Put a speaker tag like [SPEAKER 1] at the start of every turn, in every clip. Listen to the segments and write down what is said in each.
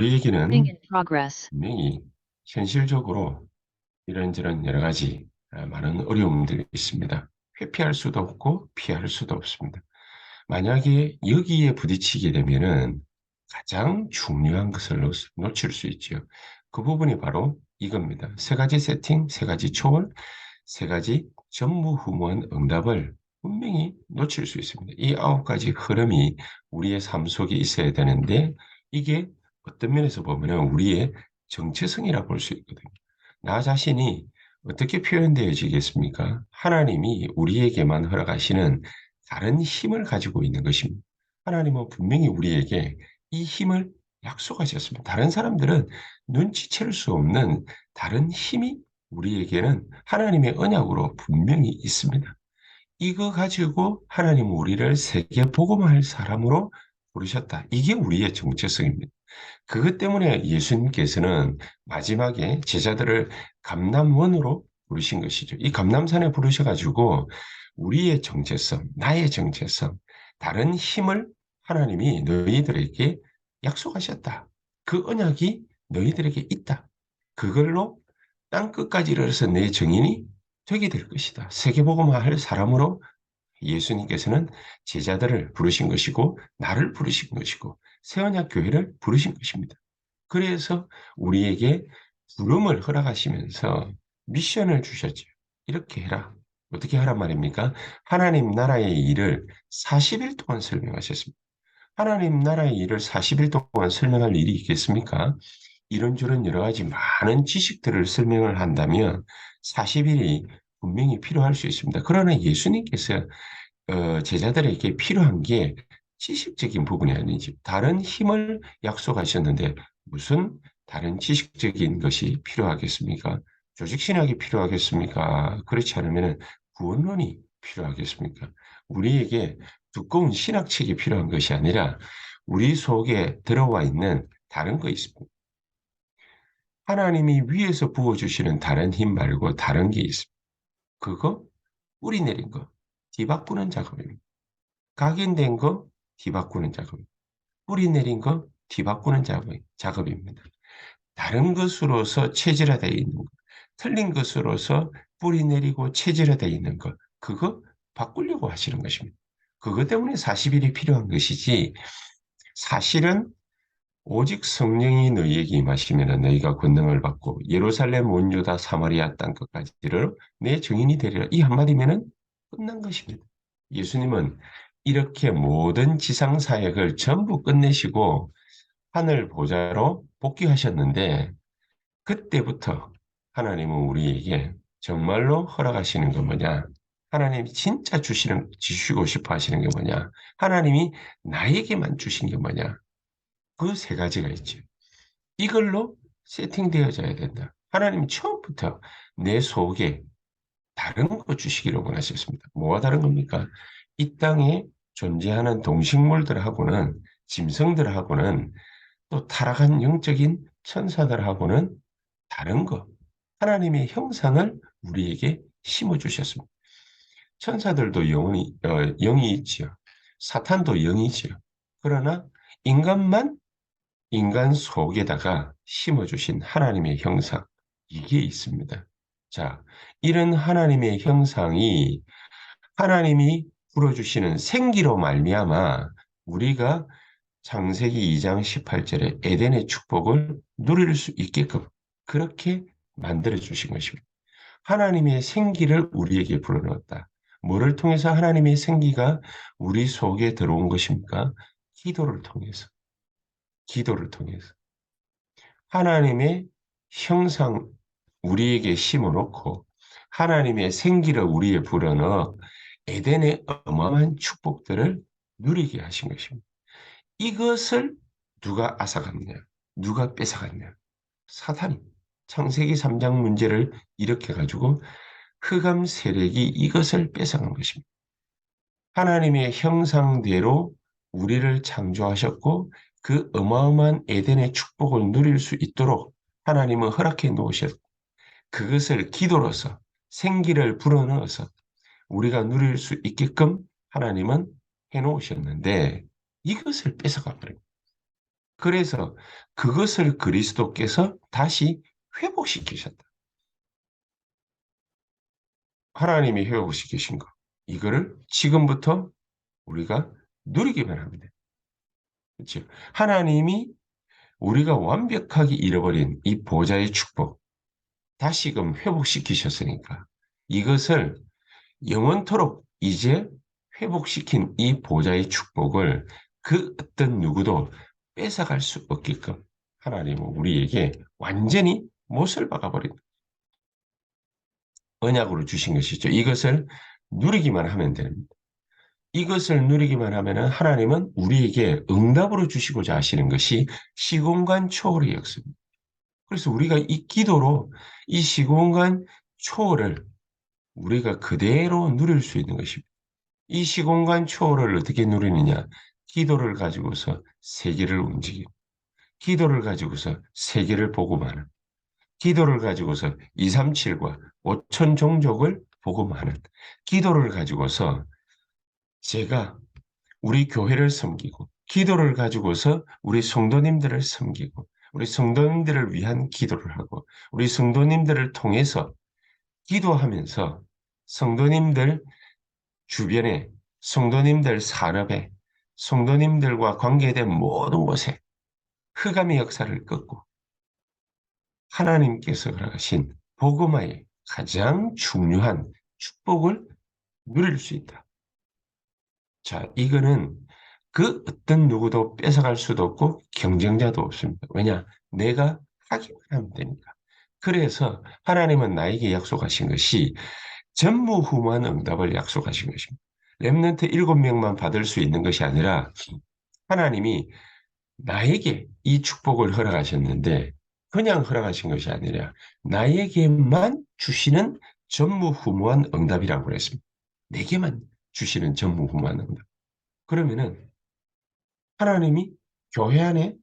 [SPEAKER 1] 우리에게는
[SPEAKER 2] in progress.
[SPEAKER 1] 분명히 현실적으로 이런저런 여러 가지 많은 어려움들이 있습니다. 회피할 수도 없고 피할 수도 없습니다. 만약에 여기에 부딪히게 되면은 가장 중요한 것을 놓칠 수 있죠. 그 부분이 바로 이겁니다. 세 가지 세팅, 세 가지 초월, 세 가지 전무후무한 응답을 분명히 놓칠 수 있습니다. 이 9가지 흐름이 우리의 삶 속에 있어야 되는데 이게 어떤 면에서 보면 우리의 정체성이라 볼 수 있거든요. 나 자신이 어떻게 표현되어지겠습니까? 하나님이 우리에게만 허락하시는 다른 힘을 가지고 있는 것입니다. 하나님은 분명히 우리에게 이 힘을 약속하셨습니다. 다른 사람들은 눈치챌 수 없는 다른 힘이 우리에게는 하나님의 언약으로 분명히 있습니다. 이거 가지고 하나님은 우리를 세계 복음할 사람으로 부르셨다. 이게 우리의 정체성입니다. 그것 때문에 예수님께서는 마지막에 제자들을 감람원으로 부르신 것이죠. 이 감람산에 부르셔가지고 우리의 정체성, 나의 정체성, 다른 힘을 하나님이 너희들에게 약속하셨다. 그 언약이 너희들에게 있다. 그걸로 땅 끝까지 이르러서 내 증인이 되게 될 것이다. 세계복음화할 사람으로 예수님께서는 제자들을 부르신 것이고 나를 부르신 것이고 새언약 교회를 부르신 것입니다. 그래서 우리에게 부름을 허락하시면서 미션을 주셨죠. 이렇게 해라. 어떻게 하란 말입니까? 하나님 나라의 일을 40일 동안 설명하셨습니다. 하나님 나라의 일을 40일 동안 설명할 일이 있겠습니까? 이런저런 여러 가지 많은 지식들을 설명을 한다면 40일이 분명히 필요할 수 있습니다. 그러나 예수님께서 제자들에게 필요한 게 지식적인 부분이 아니지. 다른 힘을 약속하셨는데 무슨 다른 지식적인 것이 필요하겠습니까? 조직신학이 필요하겠습니까? 그렇지 않으면 구원론이 필요하겠습니까? 우리에게 두꺼운 신학책이 필요한 것이 아니라 우리 속에 들어와 있는 다른 거 있습니다. 하나님이 위에서 부어주시는 다른 힘 말고 다른 게 있습니다. 그거 뿌리 내린 거, 뒤바꾸는 작업입니다. 각인된 거 뒤바꾸는 작업, 뿌리 내린 거 뒤바꾸는 작업입니다. 다른 것으로서 체질화되어 있는 것, 틀린 것으로서 뿌리 내리고 체질화되어 있는 것, 그거 바꾸려고 하시는 것입니다. 그것 때문에 40일이 필요한 것이지 사실은 오직 성령이 너희에게 임하시면 너희가 권능을 받고 예루살렘 온 유다 사마리아 땅 끝까지를 내 증인이 되리라. 이 한마디면은 끝난 것입니다. 예수님은 이렇게 모든 지상 사역을 전부 끝내시고 하늘 보좌로 복귀하셨는데 그때부터 하나님은 우리에게 정말로 허락하시는 건 뭐냐? 하나님이 진짜 주시고 싶어 하시는 게 뭐냐? 하나님이 나에게만 주신 게 뭐냐? 그 세 가지가 있죠. 이걸로 세팅되어져야 된다. 하나님 처음부터 내 속에 다른 거 주시기를 원하셨습니다. 뭐가 다른 겁니까? 이 땅에 존재하는 동식물들하고는 짐승들하고는 또 타락한 영적인 천사들하고는 다른 것, 하나님의 형상을 우리에게 심어주셨습니다. 천사들도 영이 있지요. 사탄도 영이지요. 그러나 인간만 인간 속에다가 심어주신 하나님의 형상, 이게 있습니다. 자, 이런 하나님의 형상이 하나님이 불어주시는 생기로 말미암아 우리가 창세기 2장 18절에 에덴의 축복을 누릴 수 있게끔 그렇게 만들어 주신 것입니다. 하나님의 생기를 우리에게 불어넣었다. 뭐를 통해서 하나님의 생기가 우리 속에 들어온 것입니까? 기도를 통해서. 기도를 통해서. 하나님의 형상 우리에게 심어놓고 하나님의 생기를 우리에 불어넣어 에덴의 어마어마한 축복들을 누리게 하신 것입니다. 이것을 누가 앗아갔냐? 누가 뺏어갔냐? 사탄이. 창세기 3장 문제를 일으켜가지고 흑암 세력이 이것을 뺏어간 것입니다. 하나님의 형상대로 우리를 창조하셨고 그 어마어마한 에덴의 축복을 누릴 수 있도록 하나님은 허락해 놓으셨고 그것을 기도로서 생기를 불어넣어서 우리가 누릴 수 있게끔 하나님은 해 놓으셨는데 이것을 뺏어가 버려요. 그래서 그것을 그리스도께서 다시 회복시키셨다. 하나님이 회복시키신 거. 이거를 지금부터 우리가 누리기만 하면 돼. 그렇죠? 하나님이 우리가 완벽하게 잃어버린 이 보좌의 축복, 다시금 회복시키셨으니까 이것을 영원토록 이제 회복시킨 이 보좌의 축복을 그 어떤 누구도 뺏어갈 수 없게끔 하나님은 우리에게 완전히 못을 박아버린 언약으로 주신 것이죠. 이것을 누리기만 하면 됩니다. 이것을 누리기만 하면 하나님은 우리에게 응답으로 주시고자 하시는 것이 시공간 초월의 역사입니다. 그래서 우리가 이 기도로 이 시공간 초월을 우리가 그대로 누릴 수 있는 것입니다. 이 시공간 초월을 어떻게 누리느냐? 기도를 가지고서 세계를 움직이고, 기도를 가지고서 세계를 복음하는, 기도를 가지고서 237과 5천 종족을 복음하는, 기도를 가지고서 제가 우리 교회를 섬기고, 기도를 가지고서 우리 성도님들을 섬기고, 우리 성도님들을 위한 기도를 하고, 우리 성도님들을 통해서 기도하면서 성도님들 주변에, 성도님들 산업에, 성도님들과 관계된 모든 곳에 흑암의 역사를 꺾고 하나님께서 허락하신 복음화의 가장 중요한 축복을 누릴 수 있다. 자, 이거는 그 어떤 누구도 뺏어갈 수도 없고 경쟁자도 없습니다. 왜냐? 내가 하기만 하면 되니까. 그래서 하나님은 나에게 약속하신 것이 전무후무한 응답을 약속하신 것입니다. 렘넌트 7명만 받을 수 있는 것이 아니라 하나님이 나에게 이 축복을 허락하셨는데 그냥 허락하신 것이 아니라 나에게만 주시는 전무후무한 응답이라고 그랬습니다. 내게만 주시는 전무후무한 응답. 그러면은 하나님이 교회 안에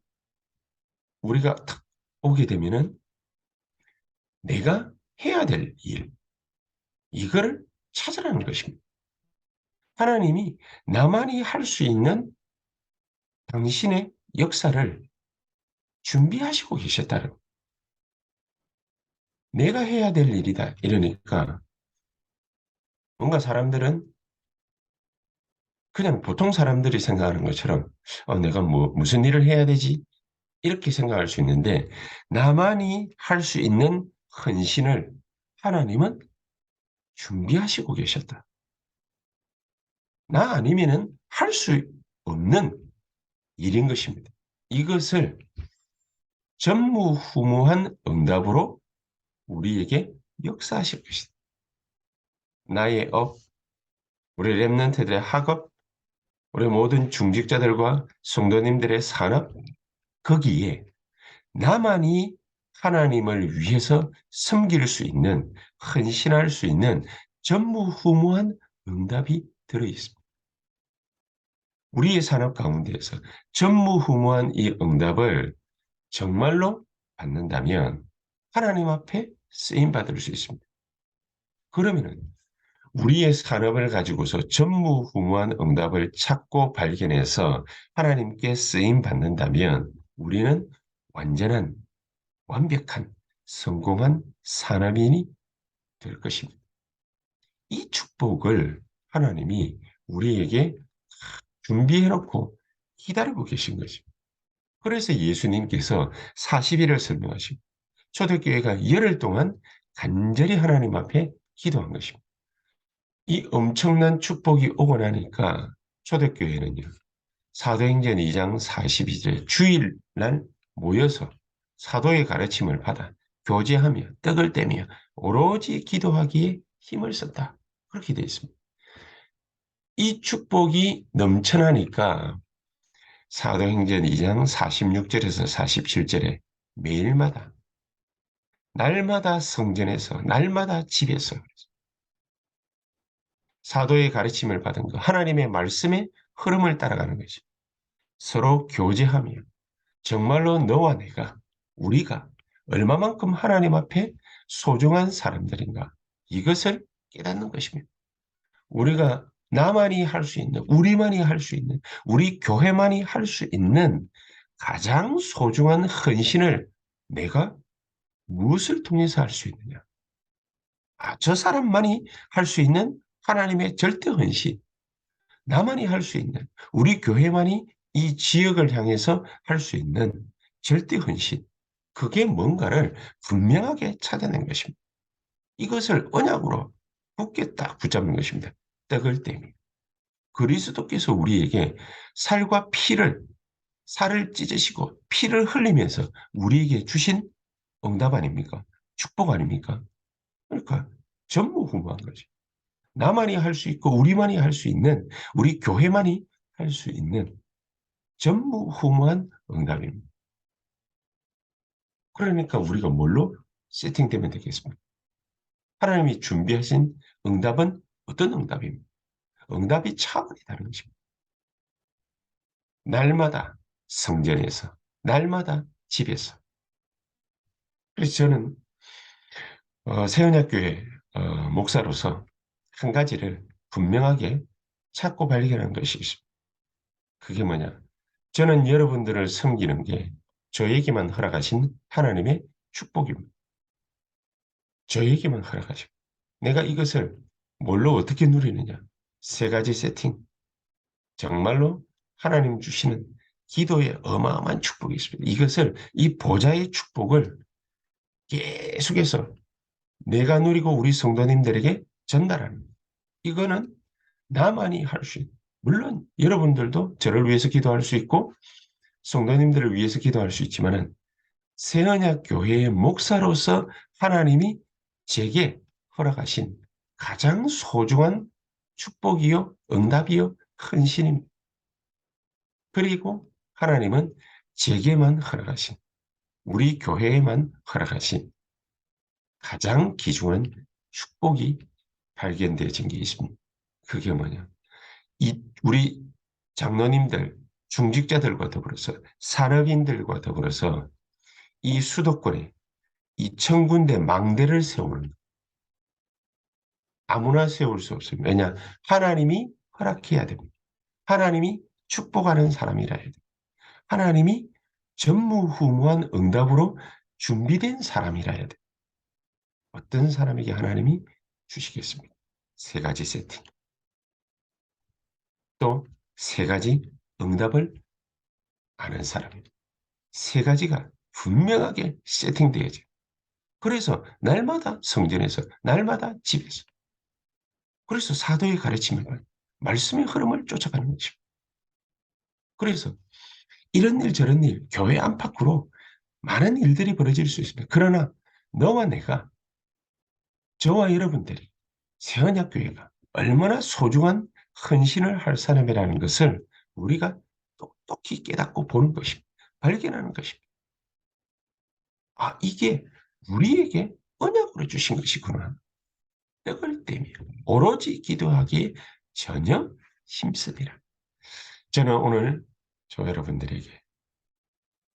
[SPEAKER 1] 우리가 탁 오게 되면은 내가 해야 될 일, 이거를 찾으라는 것입니다. 하나님이 나만이 할 수 있는 당신의 역사를 준비하시고 계셨다는, 내가 해야 될 일이다. 이러니까 뭔가 사람들은 그냥 보통 사람들이 생각하는 것처럼 내가 무슨 일을 해야 되지? 이렇게 생각할 수 있는데 나만이 할 수 있는 헌신을 하나님은 준비하시고 계셨다. 나 아니면은 할 수 없는 일인 것입니다. 이것을 전무후무한 응답으로 우리에게 역사하실 것이다. 나의 업, 우리 렘넌트들의 학업, 우리 모든 중직자들과 성도님들의 산업, 거기에 나만이 하나님을 위해서 섬길 수 있는, 헌신할 수 있는 전무후무한 응답이 들어있습니다. 우리의 산업 가운데에서 전무후무한 이 응답을 정말로 받는다면 하나님 앞에 쓰임받을 수 있습니다. 그러면은 우리의 산업을 가지고서 전무후무한 응답을 찾고 발견해서 하나님께 쓰임받는다면 우리는 완전한, 완벽한, 성공한 산업인이 될 것입니다. 이 축복을 하나님이 우리에게 준비해놓고 기다리고 계신 거죠. 그래서 예수님께서 40일을 설명하시고 초대교회가 열흘 동안 간절히 하나님 앞에 기도한 것입니다. 이 엄청난 축복이 오고 나니까 초대교회는요. 사도행전 2장 42절 주일날 모여서 사도의 가르침을 받아 교제하며 떡을 떼며 오로지 기도하기에 힘을 썼다. 그렇게 되어 있습니다. 이 축복이 넘쳐나니까 사도행전 2장 46절에서 47절에 매일마다 날마다 성전에서 날마다 집에서 사도의 가르침을 받은 것, 하나님의 말씀의 흐름을 따라가는 거죠. 서로 교제하며 정말로 너와 내가, 우리가 얼마만큼 하나님 앞에 소중한 사람들인가 이것을 깨닫는 것입니다. 우리가 나만이 할 수 있는, 우리만이 할 수 있는, 우리 교회만이 할 수 있는 가장 소중한 헌신을 내가 무엇을 통해서 할 수 있느냐? 저 사람만이 할 수 있는 하나님의 절대 헌신, 나만이 할 수 있는, 우리 교회만이 이 지역을 향해서 할 수 있는 절대 헌신, 그게 뭔가를 분명하게 찾아낸 것입니다. 이것을 언약으로 굳게 딱 붙잡는 것입니다. 떡을 떼미. 그리스도께서 우리에게 살과 피를, 살을 찢으시고 피를 흘리면서 우리에게 주신 응답 아닙니까? 축복 아닙니까? 그러니까 전무후무한 거지. 나만이 할 수 있고 우리만이 할 수 있는, 우리 교회만이 할 수 있는 전무후무한 응답입니다. 그러니까 우리가 뭘로 세팅되면 되겠습니까? 하나님이 준비하신 응답은 어떤 응답입니까? 응답이 차원이 다른 것입니다. 날마다 성전에서, 날마다 집에서. 그래서 저는 세은약교회 목사로서 한 가지를 분명하게 찾고 발견한 것이 있습니다. 그게 뭐냐? 저는 여러분들을 섬기는 게 저에게만 허락하신 하나님의 축복입니다. 저에게만 허락하신. 내가 이것을 뭘로 어떻게 누리느냐? 세 가지 세팅. 정말로 하나님 주시는 기도의 어마어마한 축복이 있습니다. 이것을, 이 보좌의 축복을 계속해서 내가 누리고 우리 성도님들에게 전달하는. 이거는 나만이 할 수 있는. 물론 여러분들도 저를 위해서 기도할 수 있고 성도님들을 위해서 기도할 수 있지만은 새언약 교회의 목사로서 하나님이 제게 허락하신 가장 소중한 축복이요, 응답이요, 헌신입니다. 그리고 하나님은 제게만 허락하신, 우리 교회에만 허락하신 가장 귀중한 축복이 발견되어진 게 있습니다. 그게 뭐냐? 우리 장로님들, 중직자들과 더불어서, 산업인들과 더불어서 이 수도권에 2,000군데 망대를 세우는, 아무나 세울 수 없습니다. 왜냐? 하나님이 허락해야 됩니다. 하나님이 축복하는 사람이라 해야 됩니다. 하나님이 전무후무한 응답으로 준비된 사람이라 해야 됩니다. 어떤 사람에게 하나님이 주시겠습니까? 세 가지 세팅. 또 세 가지 응답을 아는 사람입니다. 세 가지가 분명하게 세팅되어져요. 그래서 날마다 성전에서, 날마다 집에서. 그래서 사도의 가르침을, 말씀의 흐름을 쫓아가는 것입니다. 그래서 이런 일 저런 일, 교회 안팎으로 많은 일들이 벌어질 수 있습니다. 그러나 너와 내가, 저와 여러분들이 세언약교회가 얼마나 소중한 헌신을 할 사람이라는 것을 우리가 똑똑히 깨닫고 보는 것입니다. 발견하는 것입니다. 이게 우리에게 언약으로 주신 것이구나. 떡을 떼며 오로지 기도하기에 전혀 힘쓰니라. 저는 오늘 저 여러분들에게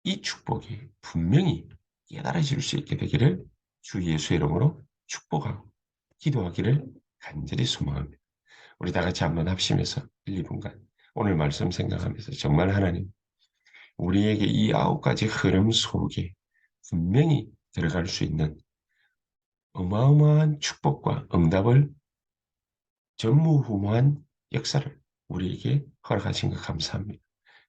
[SPEAKER 1] 이 축복이 분명히 깨달아질 수 있게 되기를 주 예수의 이름으로 축복하고 기도하기를 간절히 소망합니다. 우리 다 같이 한번 합심해서 1, 2분간 오늘 말씀 생각하면서 정말 하나님, 우리에게 이 9가지 흐름 속에 분명히 들어갈 수 있는 어마어마한 축복과 응답을, 전무후무한 역사를 우리에게 허락하신 것 감사합니다.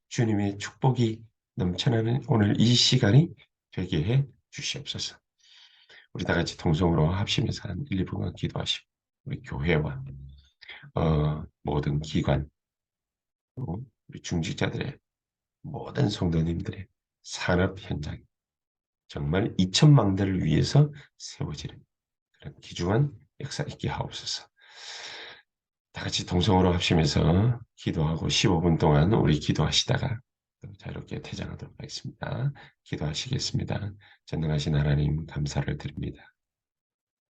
[SPEAKER 1] 주님의 축복이 넘쳐나는 오늘 이 시간이 되게 해 주시옵소서. 우리 다 같이 통성으로 합심해서 한 1, 2분간 기도하시고 우리 교회와 모든 기관, 또 우리 중직자들의 모든 성도님들의 산업 현장, 정말 2천망대를 위해서 세워지는 그런 귀중한 역사 있게 하옵소서. 다 같이 동성으로 합심해서 기도하고 15분 동안 우리 기도하시다가 자유롭게 퇴장하도록 하겠습니다. 기도하시겠습니다. 전능하신 하나님 감사를 드립니다.